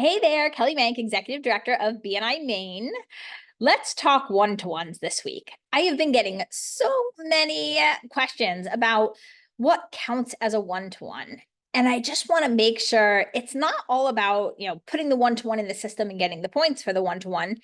Hey there, Kelly Mank, Executive Director of BNI Maine. Let's talk one-to-ones this week. I have been getting so many questions about what counts as a one-to-one. And I just want to make sure it's not all about, putting the one-to-one in the system and getting the points for the one-to-one.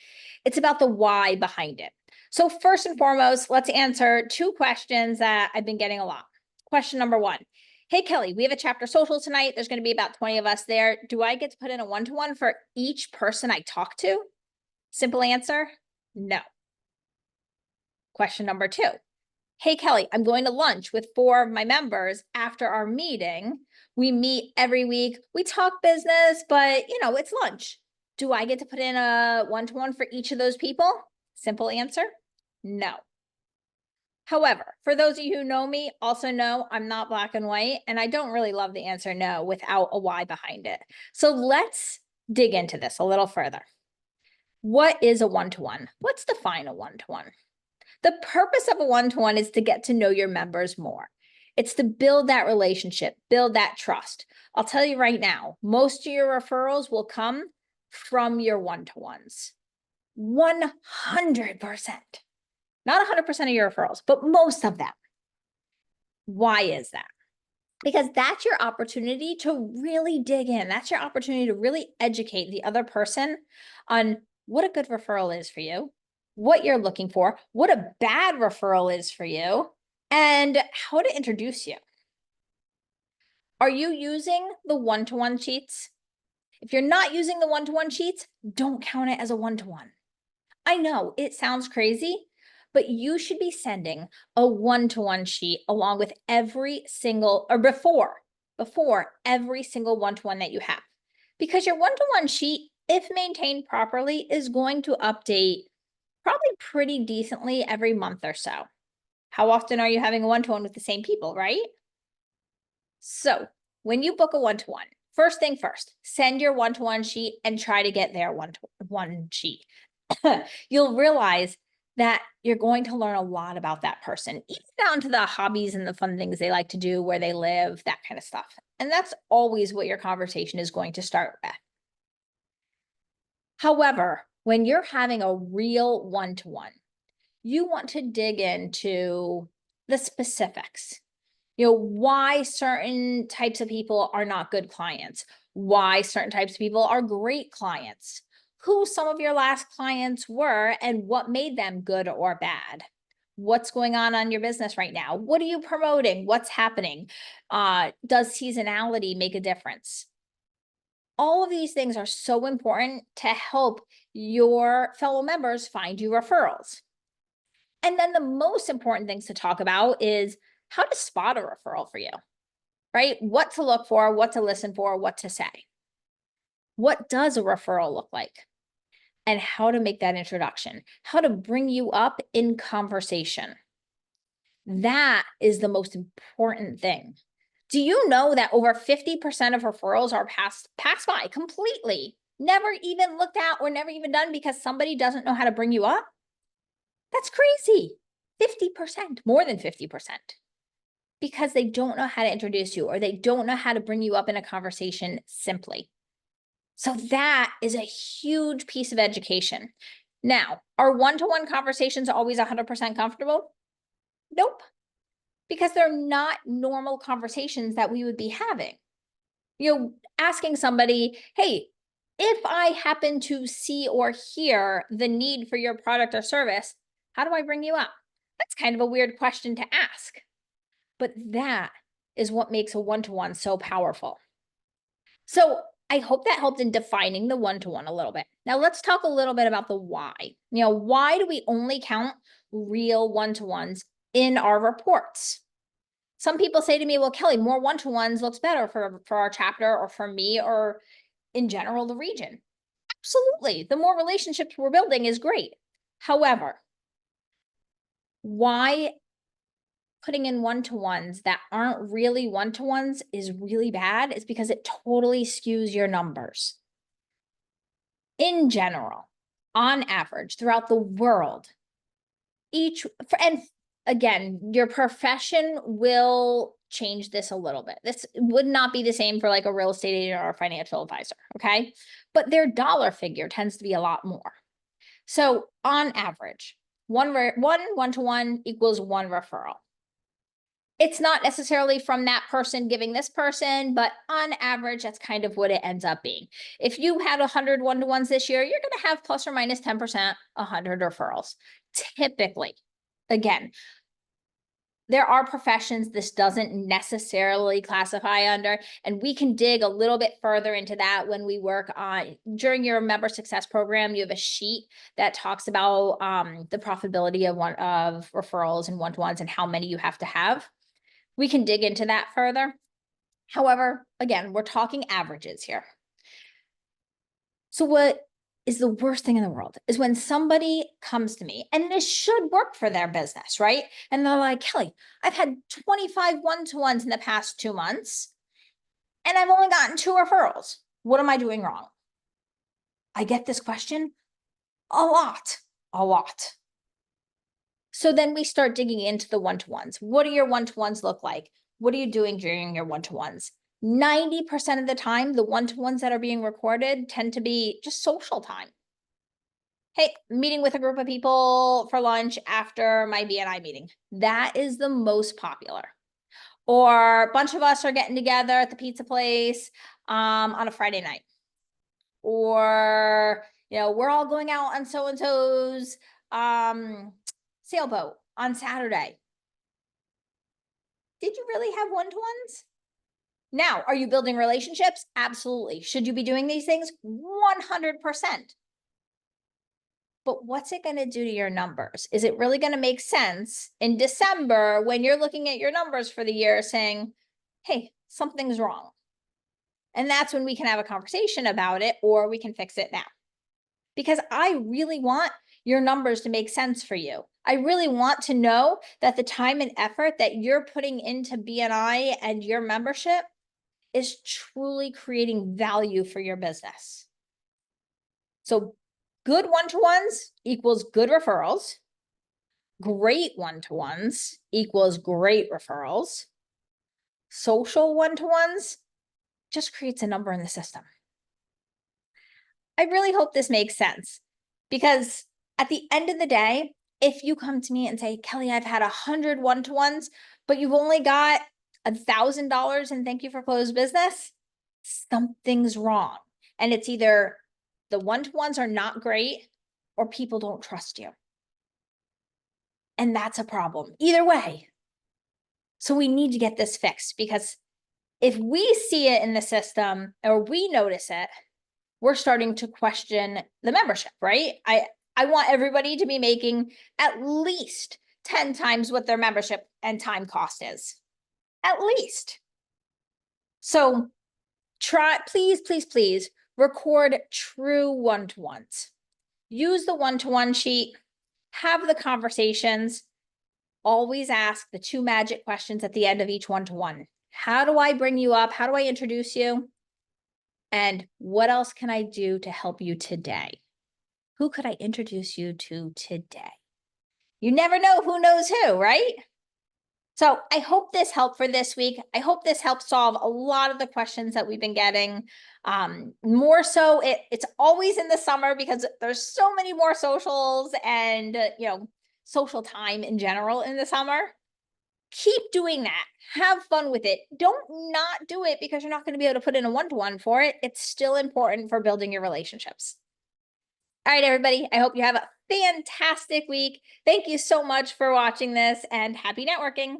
It's about the why behind it. So first and foremost, let's answer two questions that I've been getting a lot. Question number one. Hey, Kelly, we have a chapter social tonight. There's going to be about 20 of us there. Do I get to put in a one-to-one for each person I talk to? Simple answer, no. Question number two. Hey, Kelly, I'm going to lunch with 4 of my members after our meeting. We meet every week. We talk business, but it's lunch. Do I get to put in a one-to-one for each of those people? Simple answer, no. However, for those of you who know me, also know I'm not black and white, and I don't really love the answer no without a why behind it. So let's dig into this a little further. What is a one-to-one? Let's define a one-to-one. The purpose of a one-to-one is to get to know your members more. It's to build that relationship, build that trust. I'll tell you right now, most of your referrals will come from your one-to-ones. 100%. Not 100% of your referrals, but most of them. Why is that? Because that's your opportunity to really dig in. That's your opportunity to really educate the other person on what a good referral is for you, what you're looking for, what a bad referral is for you, and how to introduce you. Are you using the one-to-one sheets? If you're not using the one-to-one sheets, don't count it as a one-to-one. I know it sounds crazy, but you should be sending a one-to-one sheet along with every single, or before every single one-to-one that you have. Because your one-to-one sheet, if maintained properly, is going to update probably pretty decently every month or so. How often are you having a one-to-one with the same people, right? So when you book a one-to-one, first thing first, send your one-to-one sheet and try to get their one-to-one sheet. You'll realize that you're going to learn a lot about that person, even down to the hobbies and the fun things they like to do, where they live, that kind of stuff. And that's always what your conversation is going to start with. However, when you're having a real one-to-one, you want to dig into the specifics. Why certain types of people are not good clients, why certain types of people are great clients, who some of your last clients were and what made them good or bad. What's going on your business right now? What are you promoting? What's happening? Does seasonality make a difference? All of these things are so important to help your fellow members find you referrals. And then the most important things to talk about is how to spot a referral for you, right? What to look for, what to listen for, what to say. What does a referral look like? And how to make that introduction, how to bring you up in conversation. That is the most important thing. Do you know that over 50% of referrals are passed by completely, never even looked at or never even done because somebody doesn't know how to bring you up? That's crazy. 50%, more than 50%. Because they don't know how to introduce you or they don't know how to bring you up in a conversation simply. So that is a huge piece of education. Now, are one-to-one conversations always 100% comfortable? Nope. Because they're not normal conversations that we would be having. Asking somebody, hey, if I happen to see or hear the need for your product or service, how do I bring you up? That's kind of a weird question to ask. But that is what makes a one-to-one so powerful. So I hope that helped in defining the one-to-one a little bit. Now let's talk a little bit about the why. Why do we only count real one-to-ones in our reports? Some people say to me, well, Kelly, more one-to-ones looks better for our chapter or for me or in general, the region. Absolutely. The more relationships we're building is great. However, why putting in one-to-ones that aren't really one-to-ones is really bad is because it totally skews your numbers. In general, on average, throughout the world, and again, your profession will change this a little bit. This would not be the same for like a real estate agent or a financial advisor, okay? But their dollar figure tends to be a lot more. So on average, one-to-one equals one referral. It's not necessarily from that person giving this person, but on average, that's kind of what it ends up being. If you had 100 one-to-ones this year, you're going to have plus or minus 10%, 100 referrals. Typically, again, there are professions this doesn't necessarily classify under, and we can dig a little bit further into that when we work on, during your member success program, you have a sheet that talks about the profitability of referrals and one-to-ones and how many you have to have. We can dig into that further. However, again, we're talking averages here. So what is the worst thing in the world is when somebody comes to me, and this should work for their business, right? And they're like, Kelly, I've had 25 one-to-ones in the past 2 months, and I've only gotten 2 referrals. What am I doing wrong? I get this question a lot. So then we start digging into the one-to-ones. What do your one-to-ones look like? What are you doing during your one-to-ones? 90% of the time, the one-to-ones that are being recorded tend to be just social time. Hey, meeting with a group of people for lunch after my BNI meeting. That is the most popular. Or a bunch of us are getting together at the pizza place on a Friday night. Or, we're all going out on so-and-so's sailboat on Saturday. Did you really have one-to-ones? Now, are you building relationships? Absolutely. Should you be doing these things? 100%. But what's it going to do to your numbers? Is it really going to make sense in December when you're looking at your numbers for the year saying, hey, something's wrong? And that's when we can have a conversation about it, or we can fix it now. Because I really want your numbers to make sense for you. I really want to know that the time and effort that you're putting into BNI and your membership is truly creating value for your business. So good one-to-ones equals good referrals. Great one-to-ones equals great referrals. Social one-to-ones just creates a number in the system. I really hope this makes sense, because at the end of the day, if you come to me and say, Kelly, I've had 100 one-to-ones, but you've only got $1,000 and thank you for closed business, something's wrong. And it's either the one-to-ones are not great or people don't trust you. And that's a problem either way. So we need to get this fixed, because if we see it in the system or we notice it, we're starting to question the membership, right? I want everybody to be making at least 10 times what their membership and time cost is. At least. So please record true one-to-ones. Use the one-to-one sheet, have the conversations, always ask the 2 magic questions at the end of each one-to-one. How do I bring you up? How do I introduce you? And what else can I do to help you today? Who could I introduce you to today? You never know who knows who, right? So I hope this helped for this week. I hope this helps solve a lot of the questions that we've been getting. More so, it's always in the summer because there's so many more socials and, social time in general in the summer. Keep doing that. Have fun with it. Don't not do it because you're not going to be able to put in a one-to-one for it. It's still important for building your relationships. All right, everybody. I hope you have a fantastic week. Thank you so much for watching this, and happy networking.